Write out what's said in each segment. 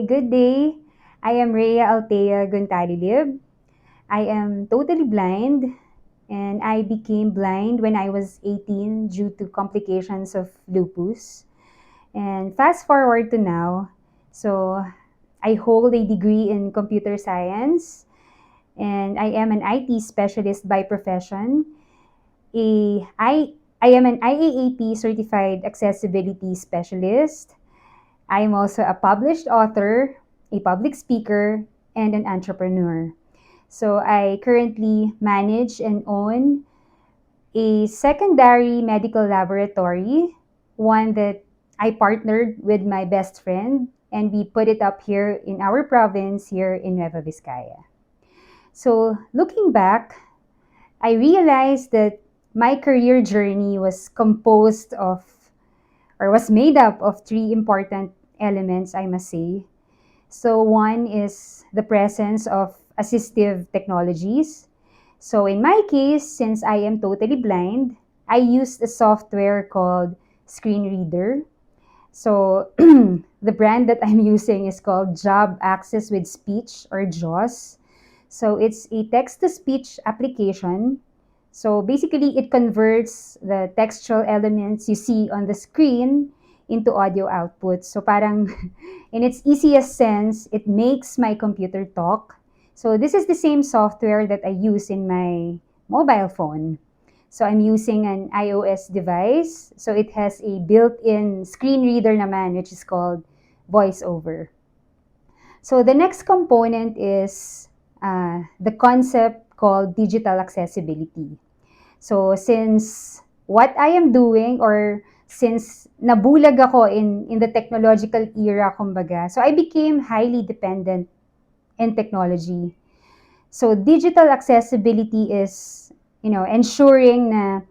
good day. I am Rhea Altea Guntalilib. I am totally blind, and I became blind when I was 18 due to complications of lupus. And fast forward to now, so I hold a degree in computer science, and I am an IT specialist by profession. A, I, I am an IAAP certified accessibility specialist. I am also a published author, a public speaker, and an entrepreneur. So I currently manage and own a secondary medical laboratory, one that I partnered with my best friend, and we put it up here in our province here in Nueva Vizcaya. So looking back, I realized that my career journey was composed of, or was made up of three important elements, I must say. So one is the presence of assistive technologies. So in my case, since I am totally blind, I used a software called Screen Reader. So the brand that I'm using is called Job Access with Speech, or JAWS. So it's a text-to-speech application. So basically, it converts the textual elements you see on the screen into audio output. So parang in its easiest sense, it makes my computer talk. So this is the same software that I use in my mobile phone. So I'm using an iOS device. So it has a built-in screen reader naman, which is called VoiceOver. So the next component is the concept called digital accessibility. So since what I am doing, or since nabulag ako in the technological era, kumbaga, so I became highly dependent in technology. So digital accessibility is, ensuring na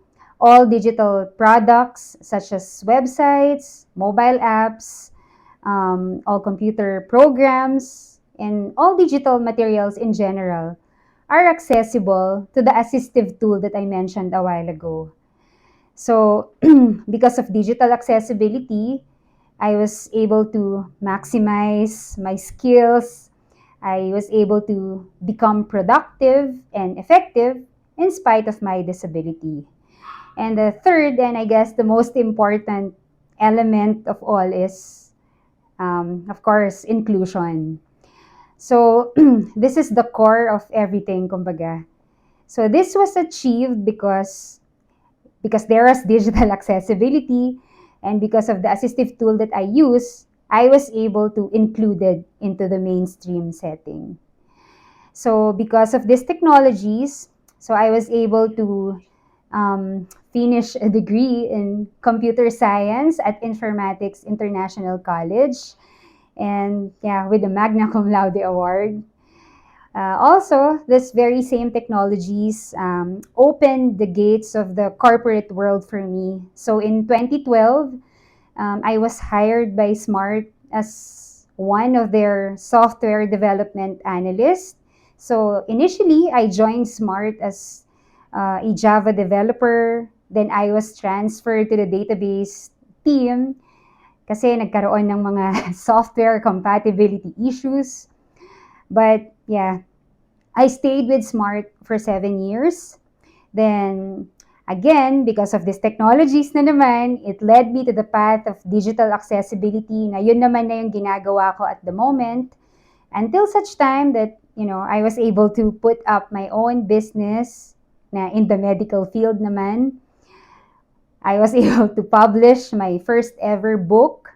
all digital products such as websites, mobile apps, all computer programs, and all digital materials in general are accessible to the assistive tool that I mentioned a while ago. So, because of digital accessibility, I was able to maximize my skills. I was able to become productive and effective in spite of my disability. And the third, and I guess the most important element of all is, of course, inclusion. So, this is the core of everything, kumbaga. So, this was achieved because there was digital accessibility, and because of the assistive tool that I use, I was able to include it into the mainstream setting. So because of these technologies, so I was able to finish a degree in computer science at Informatics International College, and yeah, with the Magna Cum Laude Award. Also, this very same technologies opened the gates of the corporate world for me. So in 2012, I was hired by Smart as one of their software development analysts. So initially, I joined Smart as a Java developer. Then I was transferred to the database team kasi nagkaroon ng mga software compatibility issues. But yeah, I stayed with Smart for 7 years. Then, again, because of these technologies na naman, it led me to the path of digital accessibility na yun naman na yung ginagawa ko at the moment. Until such time that, I was able to put up my own business na in the medical field naman. I was able to publish my first ever book.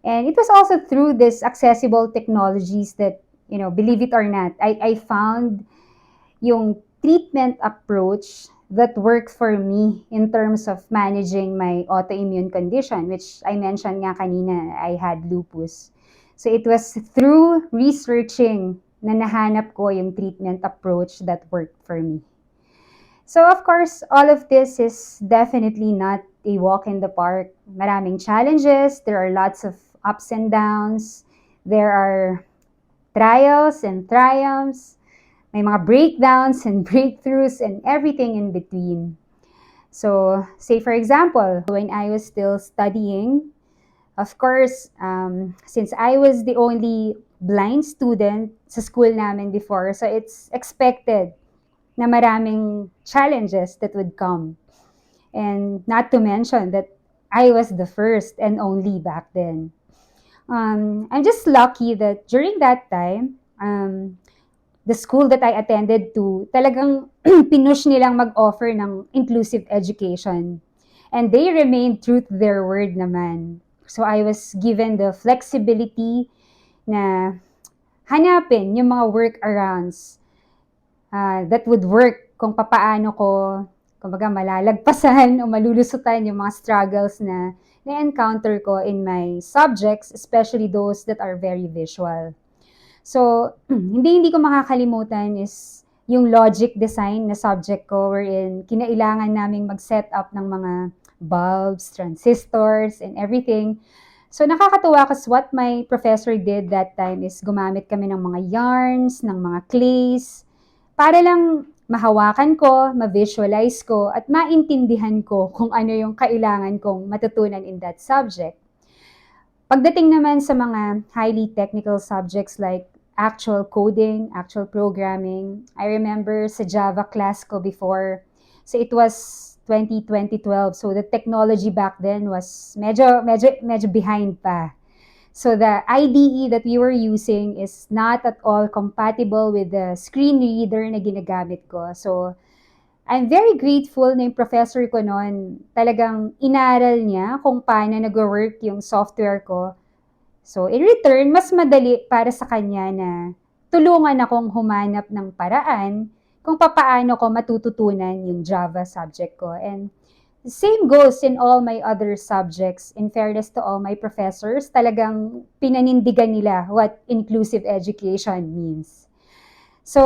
And it was also through these accessible technologies that, believe it or not, I found yung treatment approach that worked for me in terms of managing my autoimmune condition, which I mentioned nga kanina, I had lupus. So it was through researching na nahanap ko yung treatment approach that worked for me. So of course, all of this is definitely not a walk in the park. Maraming challenges, there are lots of ups and downs, there are trials and triumphs, may mga breakdowns and breakthroughs and everything in between. So, say for example, when I was still studying, of course, since I was the only blind student sa school namin before. So it's expected na maraming challenges that would come. And not to mention that I was the first and only back then. I'm just lucky that during that time, the school that I attended to, talagang pinush nilang mag-offer ng inclusive education. And they remained true to their word naman. So I was given the flexibility na hanapin yung mga workarounds that would work kung papaano ko, kumbaga malalagpasan o malulusutan yung mga struggles na na-encounter ko in my subjects, especially those that are very visual. So, hindi ko makakalimutan is yung logic design na subject ko wherein kinailangan naming mag-set up ng mga bulbs, transistors, and everything. So, nakakatuwa kasi what my professor did that time is gumamit kami ng mga yarns, ng mga clays, para lang mahawakan ko, ma-visualize ko, at maintindihan ko kung ano yung kailangan kong matutunan in that subject. Pagdating naman sa mga highly technical subjects like actual coding, actual programming, I remember sa Java class ko before, so it was 2012, so the technology back then was medyo behind pa. So the IDE that we were using is not at all compatible with the screen reader na ginagamit ko. So I'm very grateful na yung professor ko noon, talagang inaral niya kung paano nag-work yung software ko. So in return, mas madali para sa kanya na tulungan akong humanap ng paraan kung papaano ko matututunan yung Java subject ko. And same goes in all my other subjects. In fairness to all my professors, talagang pinanindigan nila what inclusive education means. So,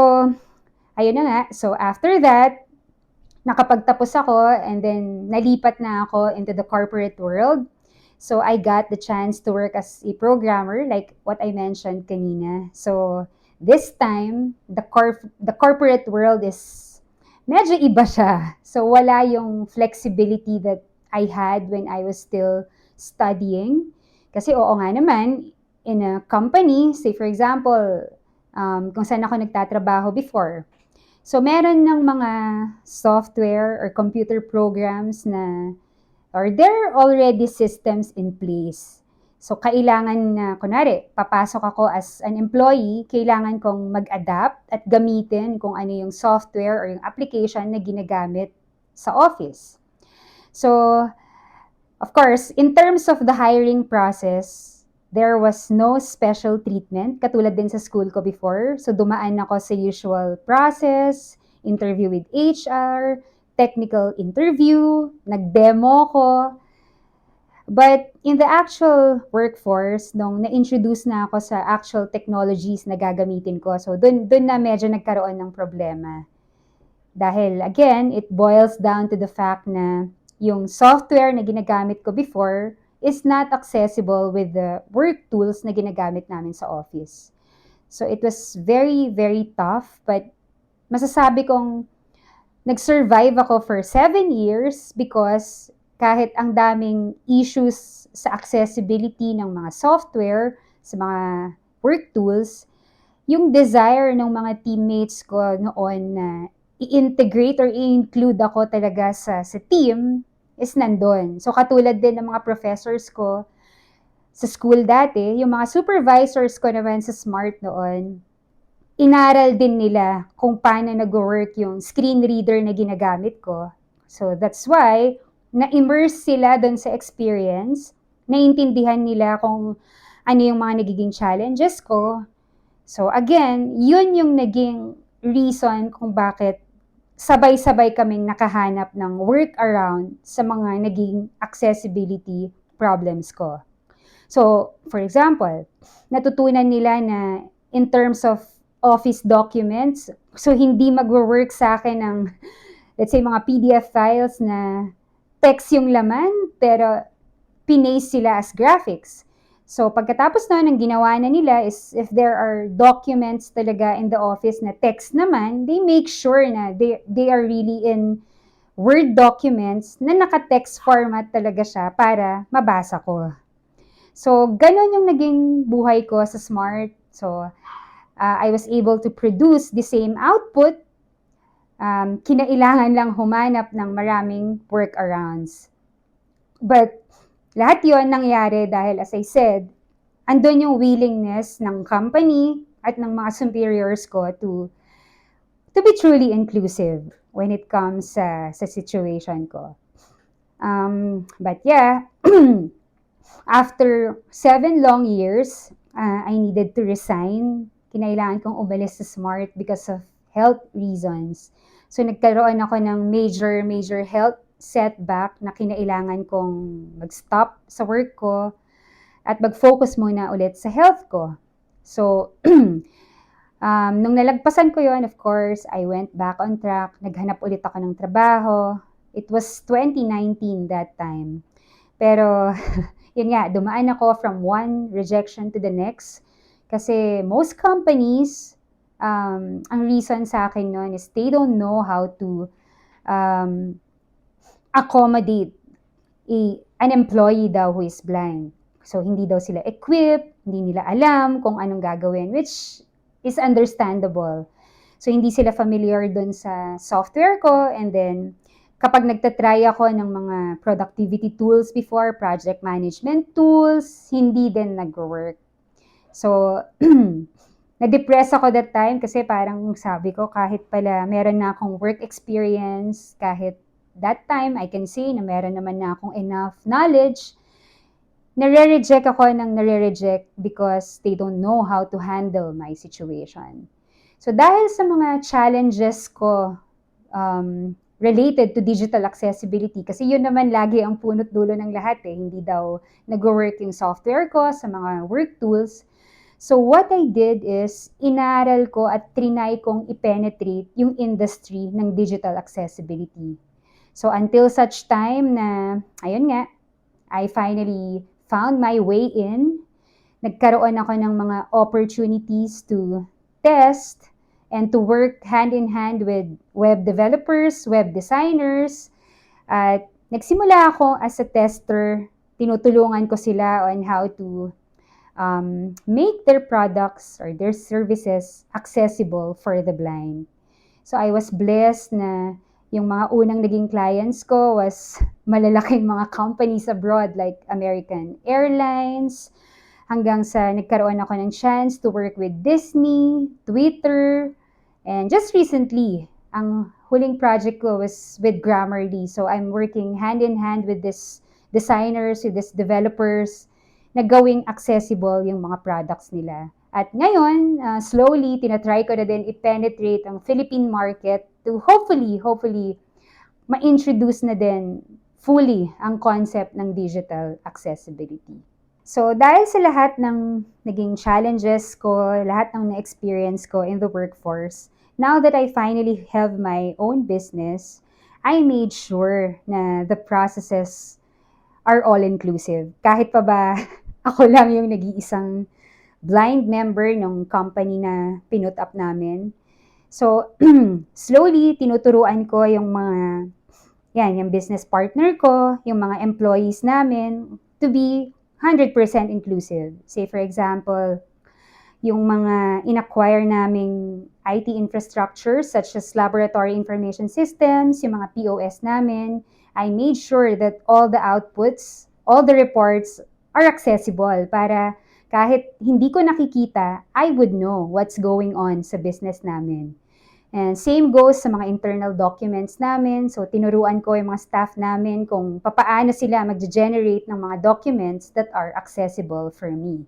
ayun na nga. So, after that, nakapagtapos ako and then nalipat na ako into the corporate world. So, I got the chance to work as a programmer like what I mentioned kanina. So, this time, the corporate world is medyo iba siya. So, wala yung flexibility that I had when I was still studying. Kasi oo nga naman, in a company, say for example, kung saan ako nagtatrabaho before. So, meron ng mga software or computer programs na, or there are already systems in place. So, kailangan na, kunwari, papasok ako as an employee, kailangan kong mag-adapt at gamitin kung ano yung software or yung application na ginagamit sa office. So, of course, in terms of the hiring process, there was no special treatment, katulad din sa school ko before. So, dumaan ako sa usual process, interview with HR, technical interview, nag-demo ko. But in the actual workforce, nung na-introduce na ako sa actual technologies na gagamitin ko, so dun na medyo nagkaroon ng problema. Dahil again, it boils down to the fact na yung software na ginagamit ko before is not accessible with the work tools na ginagamit namin sa office. So it was very, very tough, but masasabi kong nag-survive ako for 7 years because kahit ang daming issues sa accessibility ng mga software, sa mga work tools, yung desire ng mga teammates ko noon na i-integrate or i-include ako talaga sa team is nandun. So katulad din ng mga professors ko sa school dati, yung mga supervisors ko naman sa SMART noon, inaral din nila kung paano nag-work yung screen reader na ginagamit ko. So that's why na-immerse sila doon sa experience, naiintindihan nila kung ano yung mga nagiging challenges ko. So again, yun yung naging reason kung bakit sabay-sabay kaming nakahanap ng workaround sa mga naging accessibility problems ko. So, for example, natutunan nila na in terms of office documents, so hindi magwo-work sa akin ng, let's say, mga PDF files na text yung laman, pero pinaste sila as graphics. So, pagkatapos na, ang ginawa na nila is if there are documents talaga in the office na text naman, they make sure na they are really in Word documents na naka-text format talaga siya para mabasa ko. So, ganun yung naging buhay ko sa SMART. So, I was able to produce the same output, kinailangan lang humanap ng maraming workarounds. But lahat yon nangyari dahil, as I said, andun yung willingness ng company at ng mga superiors ko to be truly inclusive when it comes sa situation ko. But yeah, after 7 long years, I needed to resign. Kinailangan kong umalis sa Smart because of health reasons. So nagkaroon ako ng major health setback na kinailangan kong mag-stop sa work ko at mag-focus muna ulit sa health ko. So, nung nalagpasan ko yon, of course, I went back on track. Naghanap ulit ako ng trabaho. It was 2019 that time. Pero, yun nga, dumaan ako from one rejection to the next. Kasi most companies, ang reason sa akin nun is they don't know how to accommodate an employee daw who is blind. So, hindi daw sila equipped, hindi nila alam kung anong gagawin, which is understandable. So, hindi sila familiar dun sa software ko, and then, kapag nagtatry ako ng mga productivity tools before, project management tools, hindi din nag-work. So, na-depress ako that time kasi parang sabi ko, kahit pala meron na akong work experience, kahit that time I can say na meron naman na akong enough knowledge, nare-reject ako ng nare-reject because they don't know how to handle my situation. So dahil sa mga challenges ko related to digital accessibility, kasi yun naman lagi ang punot dulo ng lahat hindi daw nag-work yung software ko sa mga work tools. So what I did is, inaral ko at trinay kong i-penetrate yung industry ng digital accessibility. So until such time na, ayun nga, I finally found my way in. Nagkaroon ako ng mga opportunities to test and to work hand in hand with web developers, web designers. At nagsimula ako as a tester. Tinutulungan ko sila on how to make their products or their services accessible for the blind. So I was blessed na yung mga unang naging clients ko was malalaking mga companies abroad like American Airlines, hanggang sa nagkaroon ako ng chance to work with Disney, Twitter, and just recently, ang huling project ko was with Grammarly. So I'm working hand in hand with these designers, with these developers, na gawing accessible yung mga products nila. At ngayon, slowly, tinatry ko na din i-penetrate ang Philippine market to hopefully, ma-introduce na din fully ang concept ng digital accessibility. So, dahil sa lahat ng naging challenges ko, lahat ng na-experience ko in the workforce, now that I finally have my own business, I made sure na the processes are all-inclusive. Kahit pa ba ako lang yung nag-iisang blind member ng company na pinut up namin. So, slowly, tinuturuan ko yung mga, yung business partner ko, yung mga employees namin to be 100% inclusive. Say, for example, yung mga in-acquire naming IT infrastructure such as laboratory information systems, yung mga POS namin, I made sure that all the outputs, all the reports are accessible para kahit hindi ko nakikita, I would know what's going on sa business namin. And same goes sa mga internal documents namin. So, tinuruan ko yung mga staff namin kung papaano sila mag-generate ng mga documents that are accessible for me.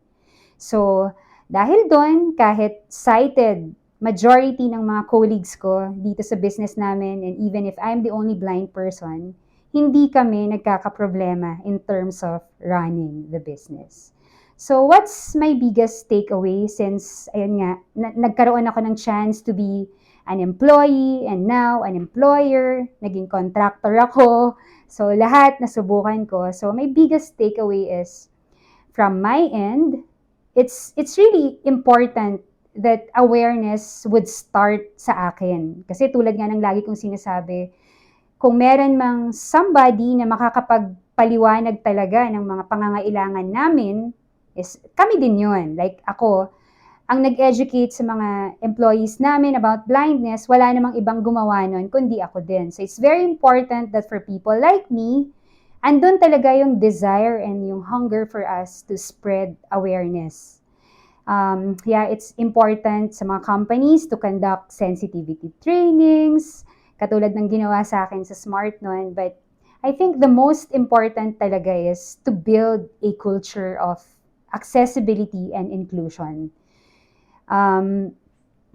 So, dahil doon, kahit sighted, majority ng mga colleagues ko dito sa business namin, and even if I'm the only blind person, hindi kami nagkakaproblema in terms of running the business. So, what's my biggest takeaway since, ayun nga, nagkaroon ako ng chance to be an employee and now an employer, naging contractor ako. So, lahat nasubukan ko. So, my biggest takeaway is, from my end, it's really important that awareness would start sa akin. Kasi tulad nga ng lagi kong sinasabi, kung meron mang somebody na makakapagpaliwanag talaga ng mga pangangailangan namin, is kami din yun. Like ako, ang nag-educate sa mga employees namin about blindness, wala namang ibang gumawa nun, kundi ako din. So it's very important that for people like me, andun talaga yung desire and yung hunger for us to spread awareness. Yeah, it's important sa mga companies to conduct sensitivity trainings, katulad ng ginawa sa akin sa Smart noon. But I think the most important talaga is to build a culture of accessibility and inclusion. Um,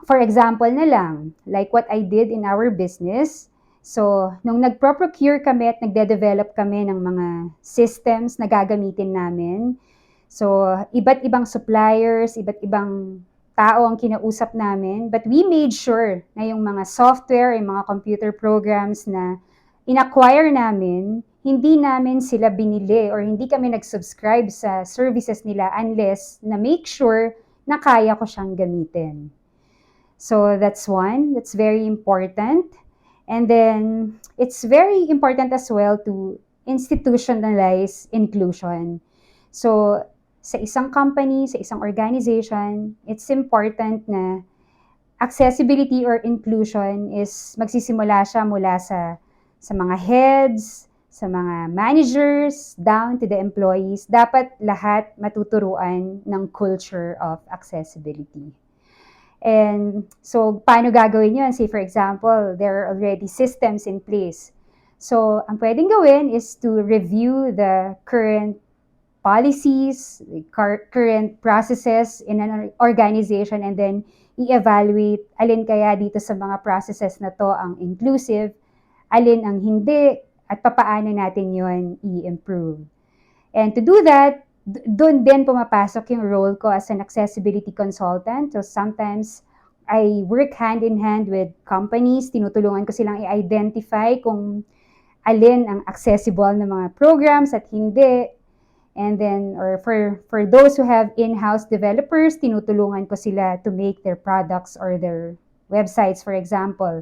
for example na lang, like what I did in our business. So, nung nagpro-procure kami at nagde-develop kami ng mga systems na gagamitin namin, so iba't ibang suppliers, iba't ibang tao ang kinausap namin, but we made sure na yung mga software, yung mga computer programs na in-acquire namin, hindi namin sila binili or hindi kami nag-subscribe sa services nila unless na make sure na kaya ko siyang gamitin. So that's one, that's very important. And then it's very important as well to institutionalize inclusion. So sa isang company, sa isang organization, it's important na accessibility or inclusion is magsisimula siya mula sa mga heads, sa mga managers, down to the employees. Dapat lahat matuturuan ng culture of accessibility. And so, paano gagawin yun? Say, for example, there are already systems in place. So, ang pwedeng gawin is to review the current policies, the current processes in an organization, and then i-evaluate alin kaya dito sa mga processes na to ang inclusive, alin ang hindi, at papaano natin yon i-improve. And to do that, doon din pumapasok yung role ko as an accessibility consultant. So sometimes I work hand in hand with companies, tinutulungan ko silang i-identify kung alin ang accessible na mga programs at hindi. And then, or for those who have in-house developers, tinutulungan ko sila to make their products or their websites, for example,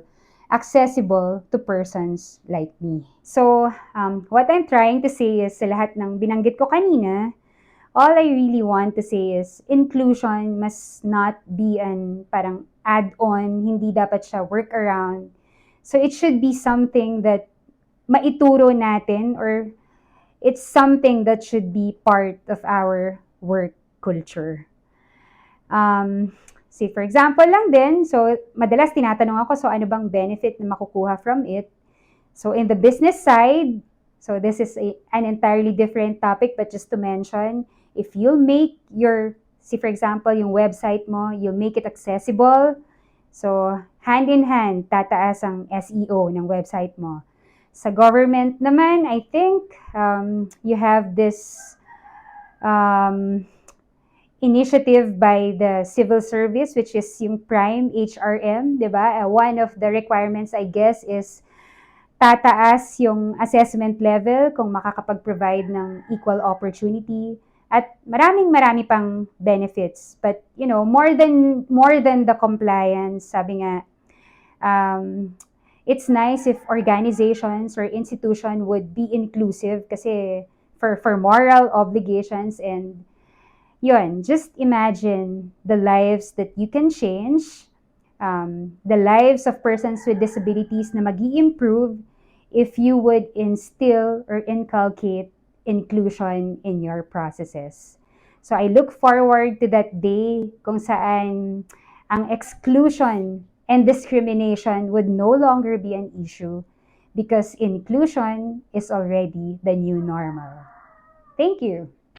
accessible to persons like me. So, what I'm trying to say is sa lahat ng binanggit ko kanina, all I really want to say is inclusion must not be an parang add-on, hindi dapat siya workaround. So it should be something that maituro natin or it's something that should be part of our work culture. Say for example lang din, so madalas tinatanong ako, so ano bang benefit na makukuha from it? So in the business side, so this is an entirely different topic, but just to mention, if you'll make your, see for example, yung website mo, you'll make it accessible. So hand in hand, tataas ang SEO ng website mo. Sa government naman, I think you have this initiative by the civil service, which is yung Prime HRM, di ba? One of the requirements, I guess, is tataas yung assessment level kung makakapag-provide ng equal opportunity at marami pang benefits. But, you know, more than the compliance, sabi nga, it's nice if organizations or institution would be inclusive kasi for moral obligations and yun, just imagine the lives that you can change, the lives of persons with disabilities na mag-i-improve if you would instill or inculcate inclusion in your processes. So I look forward to that day kung saan ang exclusion and discrimination would no longer be an issue because inclusion is already the new normal. Thank you.